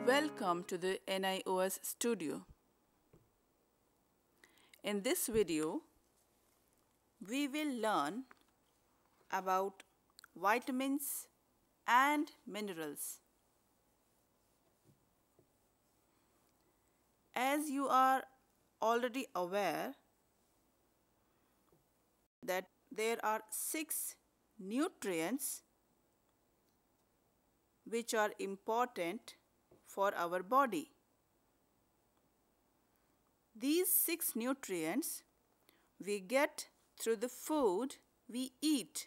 Welcome to the NIOS studio. In this video, we will learn about vitamins and minerals. As you are already aware that there are 6 nutrients which are important for our body. These 6 nutrients we get through the food we eat.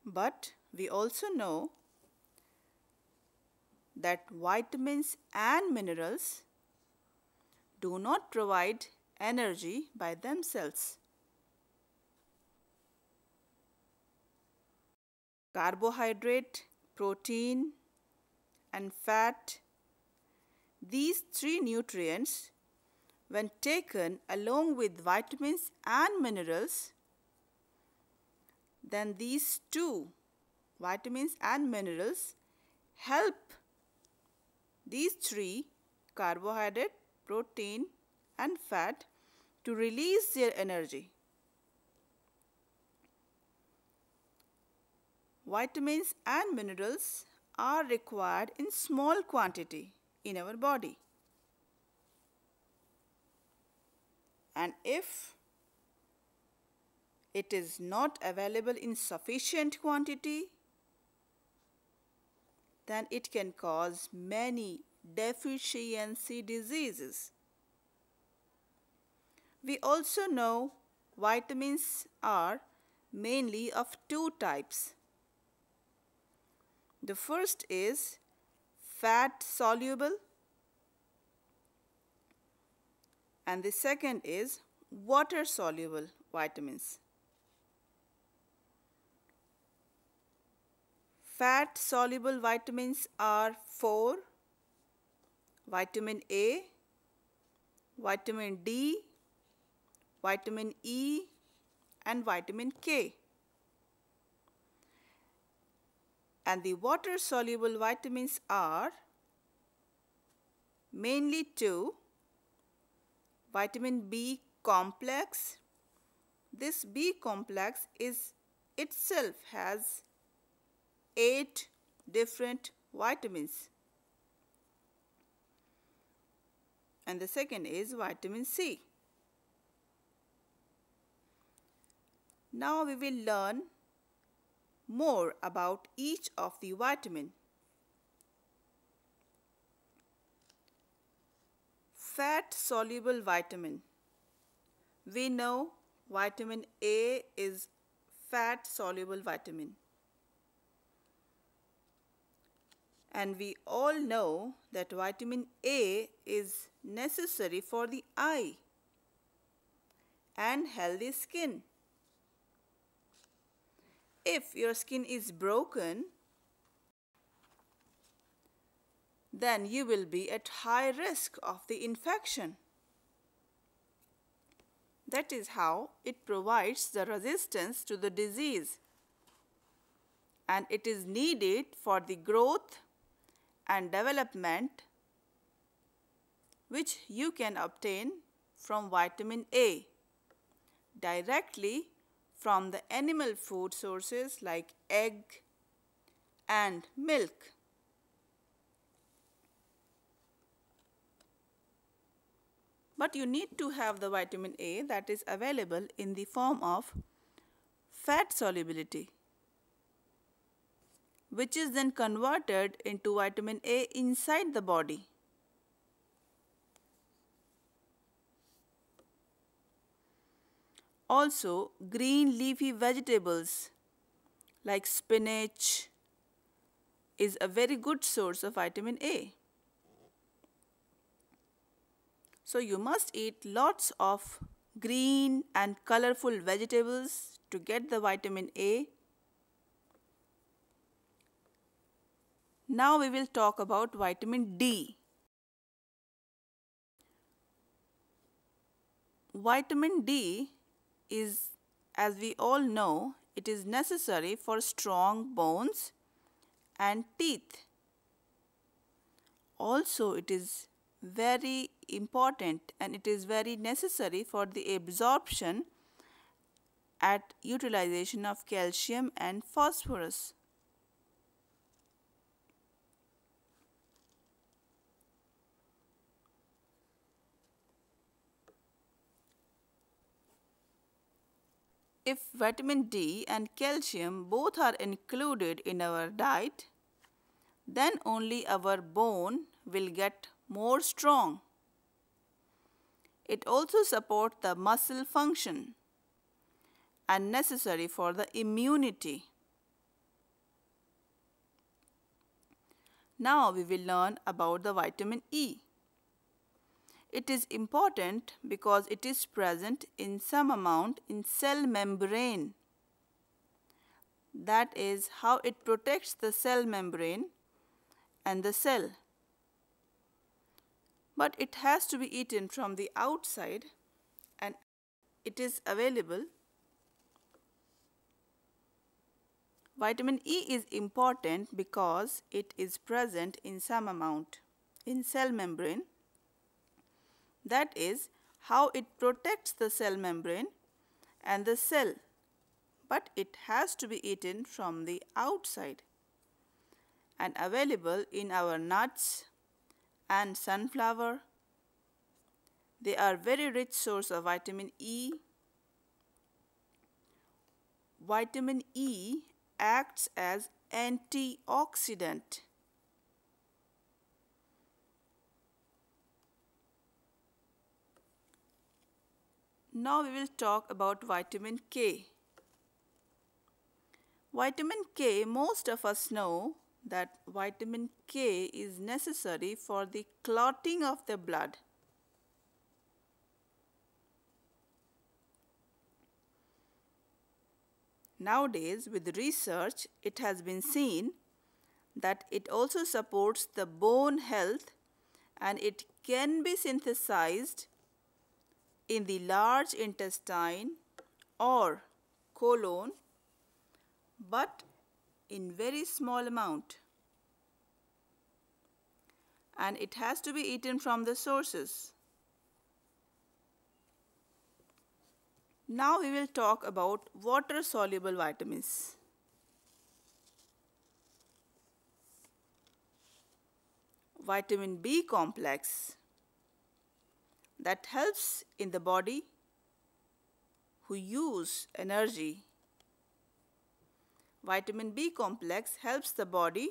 But we also know that vitamins and minerals do not provide energy by themselves. Carbohydrate, protein, and fat, these 3 nutrients, when taken along with vitamins and minerals, then these 2 vitamins and minerals help these 3 carbohydrate, protein, and fat to release their energy. Vitamins and minerals are required in small quantity in our body. And if it is not available in sufficient quantity, then it can cause many deficiency diseases. We also know vitamins are mainly of 2 types. The first is fat soluble and the second is water soluble vitamins. Fat soluble vitamins are 4: vitamin A, vitamin D, vitamin E, and vitamin K. And the water soluble vitamins are mainly 2: vitamin B complex. This B complex itself has 8 different vitamins. And the second is vitamin C. Now we will learn more about each of the vitamin. Fat soluble vitamin. We know vitamin A is fat soluble vitamin. And we all know that vitamin A is necessary for the eye and healthy skin. If your skin is broken, then you will be at high risk of the infection. That is how it provides the resistance to the disease, and it is needed for the growth and development, which you can obtain from vitamin A directly from the animal food sources like egg and milk. But you need to have the vitamin A that is available in the form of fat solubility, which is then converted into vitamin A inside the body. Also, green leafy vegetables like spinach is a very good source of vitamin A. So you must eat lots of green and colorful vegetables to get the vitamin A. Now we will talk about vitamin D. Vitamin D is, as we all know, it is necessary for strong bones and teeth. Also, it is very important and it is very necessary for the absorption at utilization of calcium and phosphorus. If vitamin D and calcium both are included in our diet, then only our bone will get more strong. It also supports the muscle function and necessary for the immunity. Now we will learn about the vitamin E. It is important because it is present in some amount in cell membrane. That is how it protects the cell membrane and the cell. But it has to be eaten from the outside and it is available. Vitamin E is important because it is present in some amount in cell membrane. That is how it protects the cell membrane and the cell, but it has to be eaten from the outside and available in our nuts and sunflower. They are very rich source of vitamin E. Vitamin E acts as antioxidant. Now we will talk about vitamin K. Vitamin K, most of us know that vitamin K is necessary for the clotting of the blood. Nowadays, with research, it has been seen that it also supports the bone health and it can be synthesized in the large intestine or colon, but in very small amount, and it has to be eaten from the sources. Now we will talk about water soluble vitamins. Vitamin B complex that helps in the body who use energy. Vitamin B complex helps the body.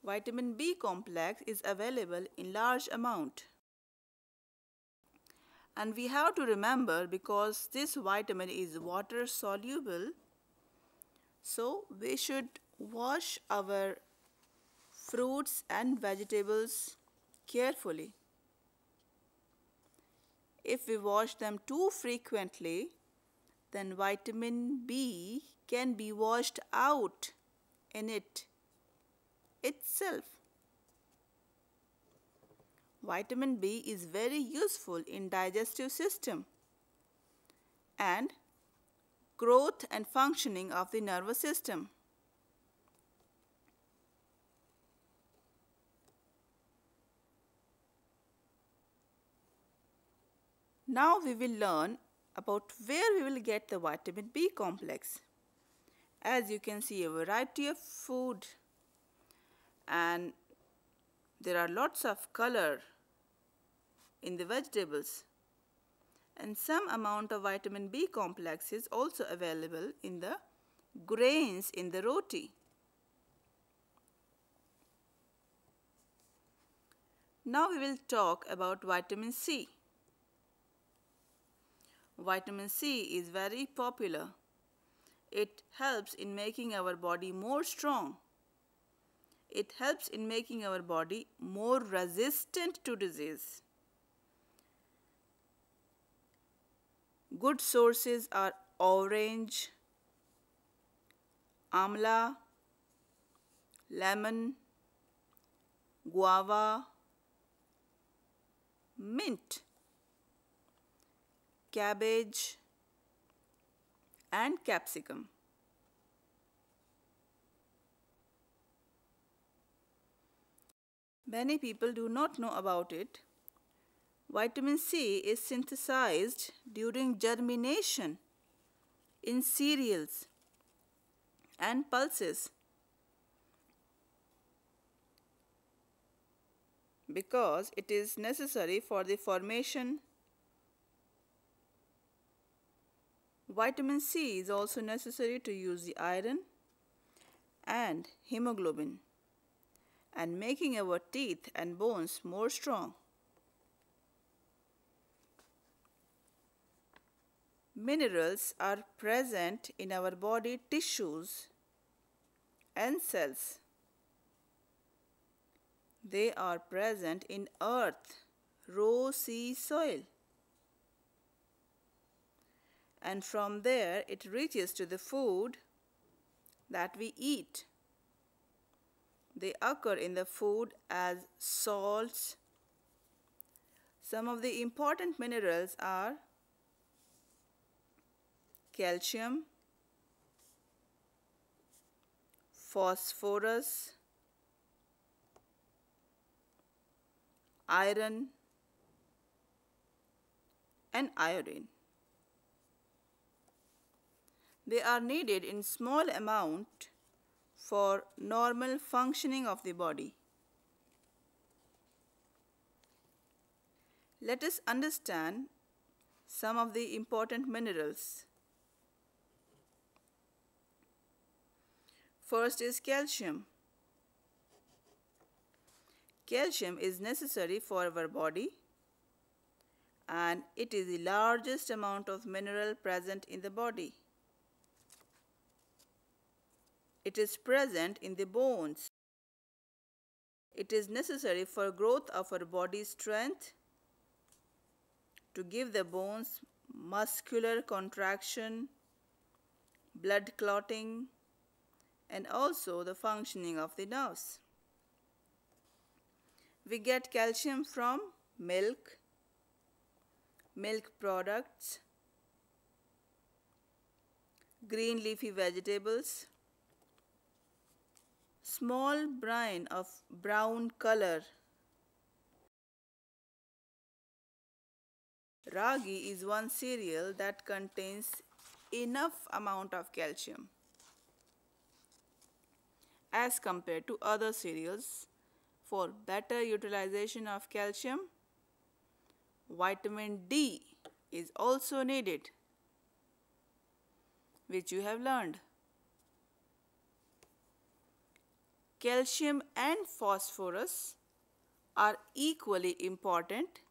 Vitamin B complex is available in large amount. And we have to remember, because this vitamin is water soluble, so we should wash our fruits and vegetables carefully. If we wash them too frequently, then vitamin B can be washed out in it itself. Vitamin B is very useful in digestive system and growth and functioning of the nervous system. Now we will learn about where we will get the vitamin B complex. As you can see, a variety of food, and there are lots of color in the vegetables, and some amount of vitamin B complex is also available in the grains in the roti. Now we will talk about vitamin C. Vitamin C is very popular. It helps in making our body more strong. It helps in making our body more resistant to disease. Good sources are orange, amla, lemon, guava, mint. cabbage, and capsicum. Many people do not know about it. Vitamin C is synthesized during germination in cereals and pulses because it is necessary for the formation. Vitamin C is also necessary to use the iron and hemoglobin and making our teeth and bones more strong. Minerals are present in our body tissues and cells. They are present in earth, raw sea soil. And from there it reaches to the food that we eat. They occur in the food as salts. Some of the important minerals are calcium, phosphorus, iron, and iodine. They are needed in small amount for normal functioning of the body. Let us understand some of the important minerals. First is calcium. Calcium is necessary for our body and it is the largest amount of mineral present in the body. It is present in the bones. It is necessary for growth of our body strength, to give the bones muscular contraction, blood clotting, and also the functioning of the nerves. We get calcium from milk, milk products, green leafy vegetables, small brine of brown color. Ragi is one cereal that contains enough amount of calcium as compared to other cereals. For better utilization of calcium, vitamin D is also needed, which you have learned. Calcium and phosphorus are equally important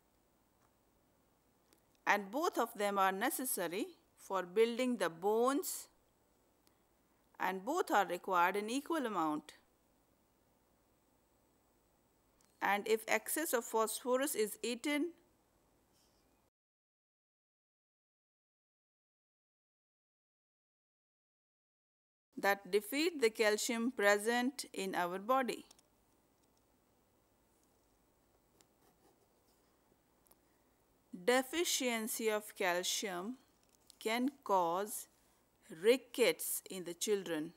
and both of them are necessary for building the bones and both are required in equal amount. And if excess of phosphorus is eaten, that defeat the calcium present in our body. Deficiency of calcium can cause rickets in the children.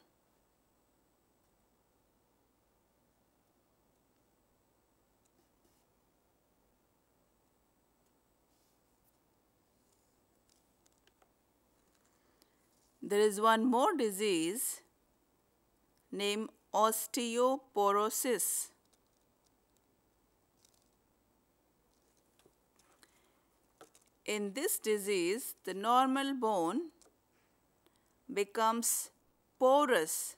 There is one more disease named osteoporosis. In this disease, the normal bone becomes porous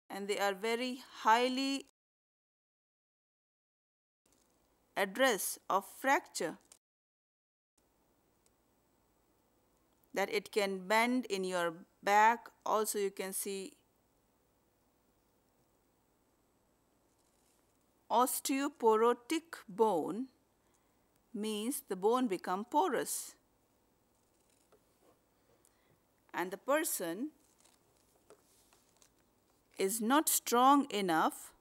and they are very highly at risk of fracture, that it can bend in your back. Also you can see osteoporotic bone means the bone become porous and the person is not strong enough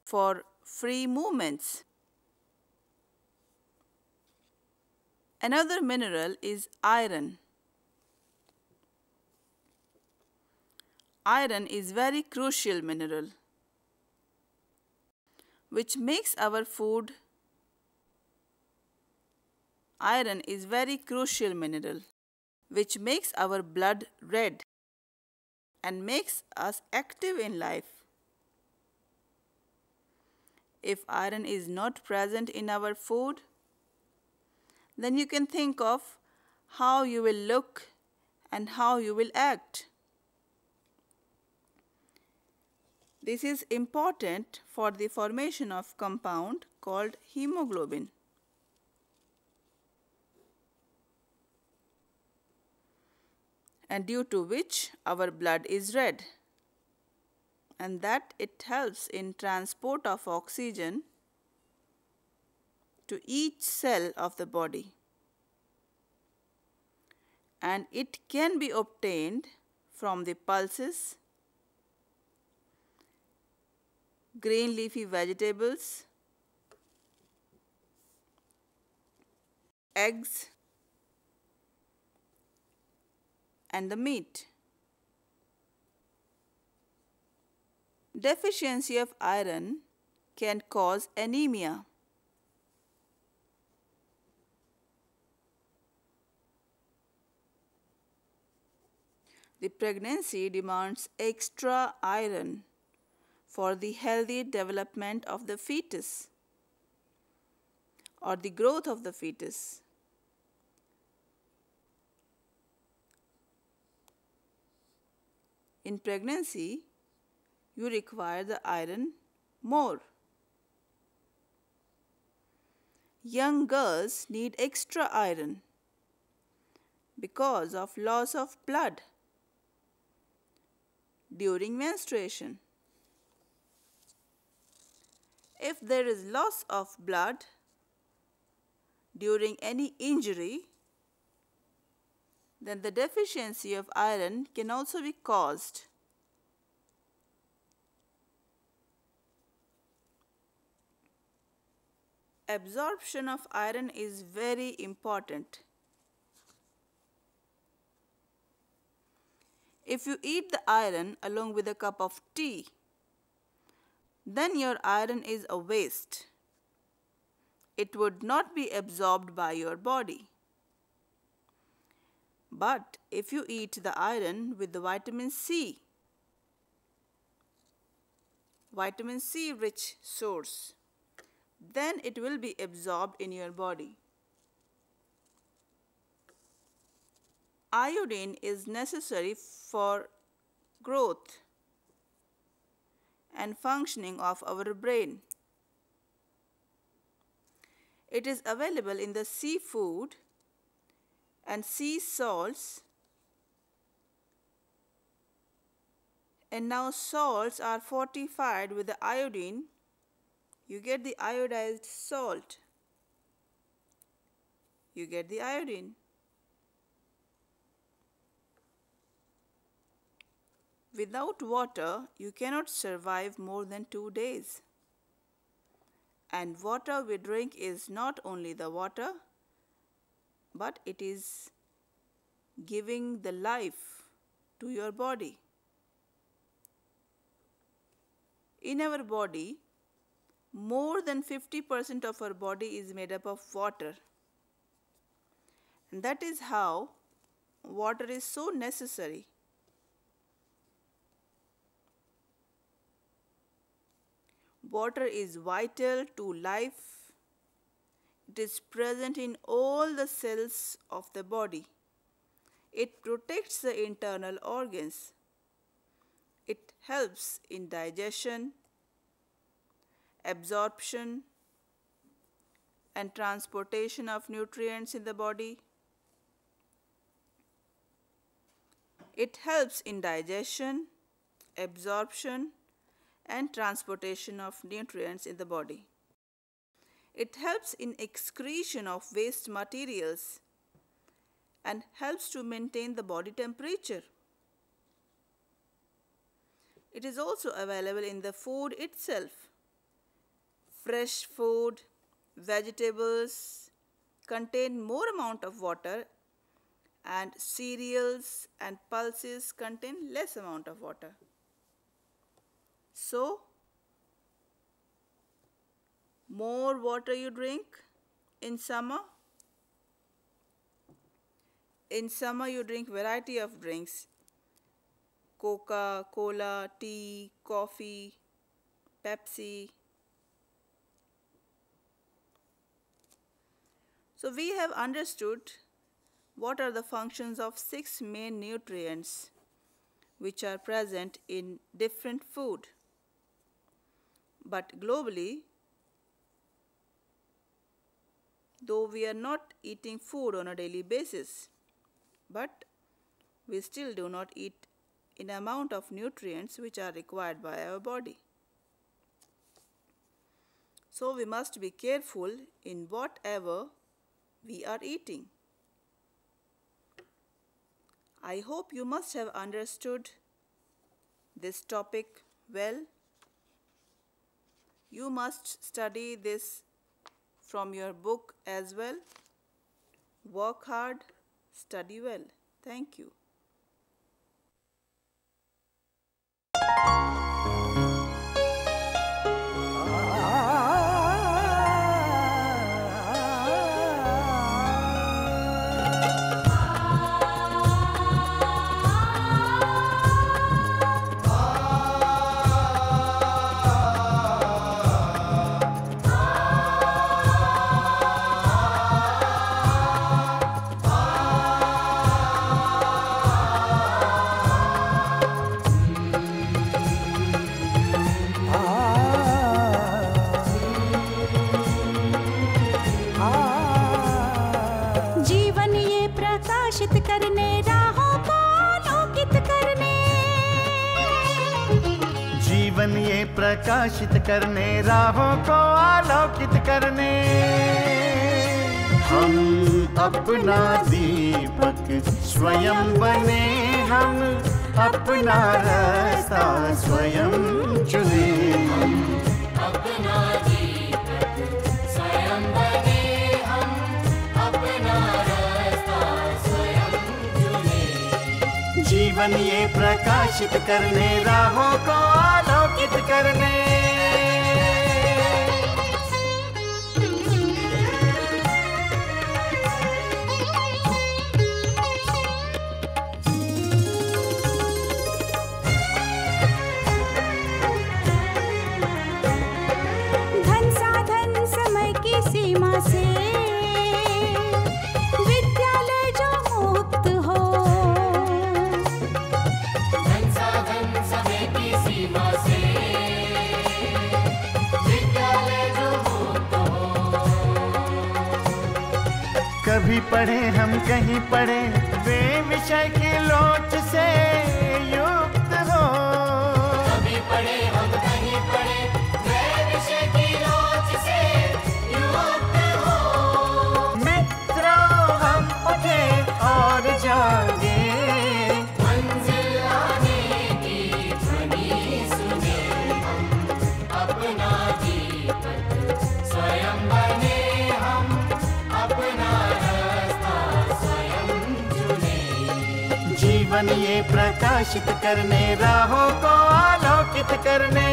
for free movements. Another mineral is iron. Iron is very crucial mineral which makes our food. Iron is very crucial mineral which makes our blood red and makes us active in life. If iron is not present in our food, then you can think of how you will look and how you will act. This is important for the formation of compound called hemoglobin. And due to which our blood is red, and that it helps in transport of oxygen to each cell of the body. And it can be obtained from the pulses, green leafy vegetables, eggs, and the meat. Deficiency of iron can cause anemia. The pregnancy demands extra iron for the healthy development of the fetus or the growth of the fetus. In pregnancy, you require the iron more. Young girls need extra iron because of loss of blood during menstruation. If there is loss of blood during any injury, then the deficiency of iron can also be caused. Absorption of iron is very important. If you eat the iron along with a cup of tea, then your iron is a waste. It would not be absorbed by your body. But if you eat the iron with the vitamin C rich source, then it will be absorbed in your body. Iodine is necessary for growth and functioning of our brain. It is available in the seafood and sea salts, and now salts are fortified with the iodine. You get the iodized salt. You get the iodine. Without water, you cannot survive more than 2 days. And water we drink is not only the water, but it is giving the life to your body. In our body, more than 50% of our body is made up of water. And that is how water is so necessary. Water is vital to life. It is present in all the cells of the body. It protects the internal organs. It helps in digestion, absorption, and transportation of nutrients in the body. It helps in digestion, absorption, and transportation of nutrients in the body. It helps in excretion of waste materials and helps to maintain the body temperature. It is also available in the food itself. Fresh food, vegetables, contain more amount of water and cereals and pulses contain less amount of water. So, more water you drink in summer. In summer you drink variety of drinks: Coca, Cola, tea, coffee, Pepsi. So we have understood what are the functions of 6 main nutrients which are present in different food. But globally, though we are not eating food on a daily basis, but we still do not eat in amount of nutrients which are required by our body. So we must be careful in whatever we are eating. I hope you must have understood this topic well. You must study this from your book as well. Work hard, study well. Thank you. जीवन ये प्रकाशित करने राहों को आलोकित करने हम अपना दीपक स्वयं बने, हम अपना रास्ता स्वयं चुने। अपना दीपक स्वयं बने, हम अपना रास्ता स्वयं चुने। जीवन ये प्रकाशित करने राहों को आलोकित करने धन साधन समय की सीमा से विद्यालय जो मुक्त हो, धन साधन समय की सीमा से विद्यालय जो मुक्त हो। कभी पढ़े हम कहीं पढ़े वे विषय की लोच से युक्त हो। कभी पढ़े हम कहीं पढ़े वे विषय की लोच से युक्त हो। मित्रों हम उठे और जागे, मंजिल आने की ध्वनि सुने। हम अपना दीपक स्वयं बने, हम अपना रास्ता स्वयं चुने। जीवन ये प्रकाशित करने राहों को आलोकित करने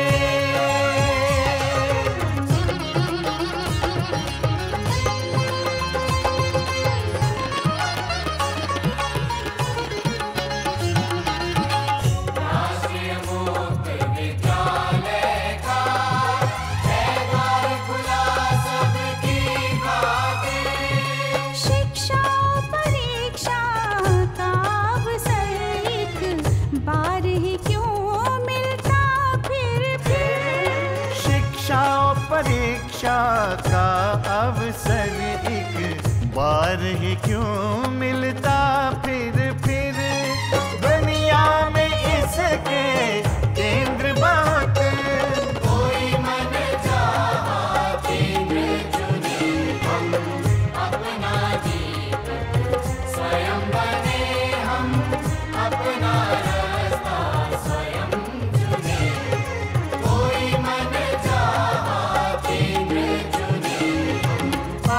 राष्ट्रीय मुक्त विद्यालय का है द्वार खुला सबकी खातिर। शिक्षा परीक्षा का अवसर एक बार ही क्यों मिलता फिर। शिक्षा और परीक्षा का अवसर एक बार ही क्यों मिलता फिर दुनिया में इसके केंद्र बहुत कोई मन चाहा केंद्र चुने। हम अपना दीपक स्वयं बने, हम अपना रास्ता स्वयं चुने। कोई मन चाहा केंद्र चुने। आ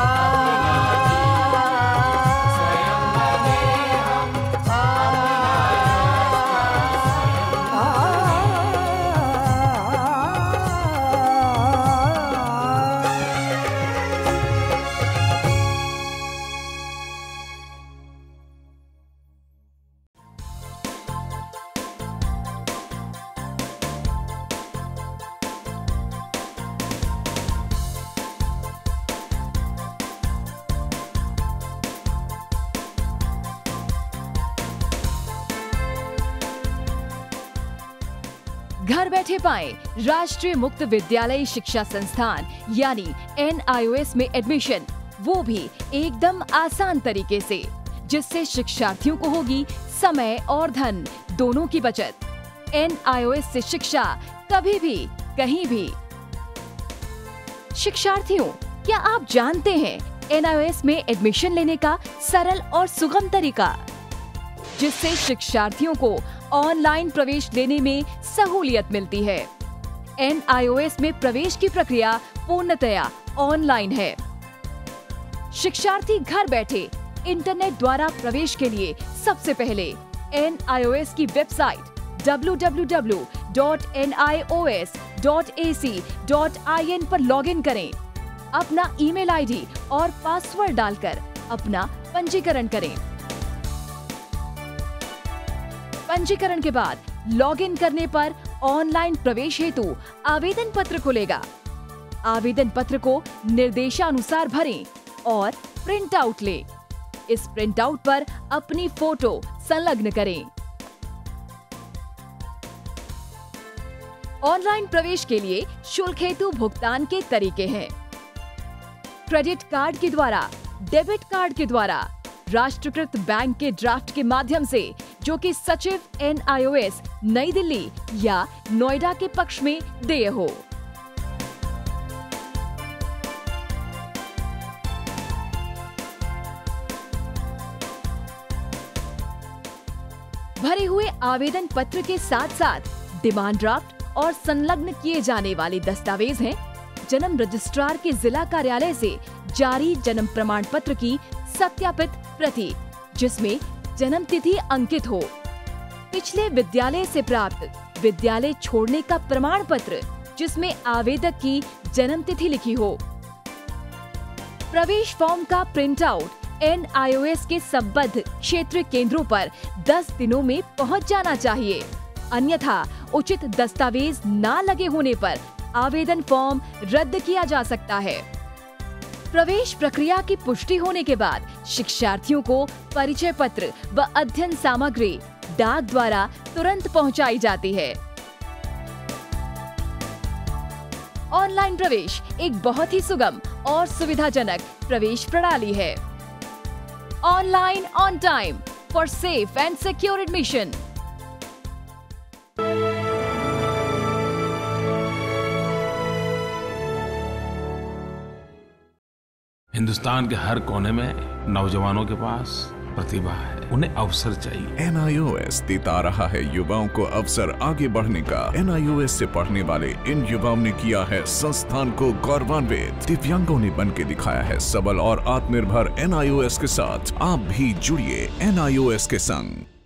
घर बैठे पाएं राष्ट्रीय मुक्त विद्यालय शिक्षा संस्थान यानी NIOS में एडमिशन, वो भी एकदम आसान तरीके से, जिससे शिक्षार्थियों को होगी समय और धन दोनों की बचत। NIOS से शिक्षा कभी भी कहीं भी। शिक्षार्थियों, क्या आप जानते हैं NIOS में एडमिशन लेने का सरल और सुगम तरीका, जिससे शिक्षार्थियों को ऑनलाइन प्रवेश लेने में सहूलियत मिलती है। NIOS में प्रवेश की प्रक्रिया पूर्णतया ऑनलाइन है। शिक्षार्थी घर बैठे इंटरनेट द्वारा प्रवेश के लिए सबसे पहले NIOS की वेबसाइट www.nios.ac.in पर लॉगिन करें। अपना ईमेल ID और पासवर्ड डालकर अपना पंजीकरण करें। पंजीकरण के बाद लॉगिन करने पर ऑनलाइन प्रवेश हेतु आवेदन पत्र खुलेगा। आवेदन पत्र को निर्देशानुसार भरें और प्रिंट आउट लें। इस प्रिंट आउट पर अपनी फोटो संलग्न करें। ऑनलाइन प्रवेश के लिए शुल्क हेतु भुगतान के तरीके हैं: क्रेडिट कार्ड के द्वारा, डेबिट कार्ड के द्वारा, राष्ट्रीयकृत बैंक के ड्राफ्ट के माध्यम से, जो कि सचिव NIOS नई दिल्ली या नोएडा के पक्ष में देय हो। भरे हुए आवेदन पत्र के साथ साथ डिमांड ड्राफ्ट और संलग्न किए जाने वाले दस्तावेज हैं जन्म रजिस्ट्रार के जिला कार्यालय से जारी जन्म प्रमाण पत्र की सत्यापित प्रति, जिसमें जन्म तिथि अंकित हो, पिछले विद्यालय से प्राप्त विद्यालय छोड़ने का प्रमाण पत्र जिसमें आवेदक की जन्म तिथि लिखी हो। प्रवेश फॉर्म का प्रिंट आउट NIOS के संबद्ध क्षेत्रीय केंद्रों पर 10 दिनों में पहुंच जाना चाहिए, अन्यथा उचित दस्तावेज न लगे होने पर आवेदन फॉर्म रद्द किया जा सकता है। प्रवेश प्रक्रिया की पुष्टि होने के बाद शिक्षार्थियों को परिचय पत्र व अध्ययन सामग्री डाक द्वारा तुरंत पहुंचाई जाती है। ऑनलाइन प्रवेश एक बहुत ही सुगम और सुविधाजनक प्रवेश प्रणाली है। Online on time for safe and secure admission. Hindustan के हर कोने में नौजवानों के पास प्रतिभा है, उन्हें अवसर चाहिए। NIOS देता रहा है युवाओं को अवसर आगे बढ़ने का। NIOS से पढ़ने वाले इन युवाओं ने किया है संस्थान को गौरवान्वित। दिव्यांगों ने बन के दिखाया है सबल और आत्मनिर्भर। NIOS के साथ आप भी जुड़िए NIOS के संग।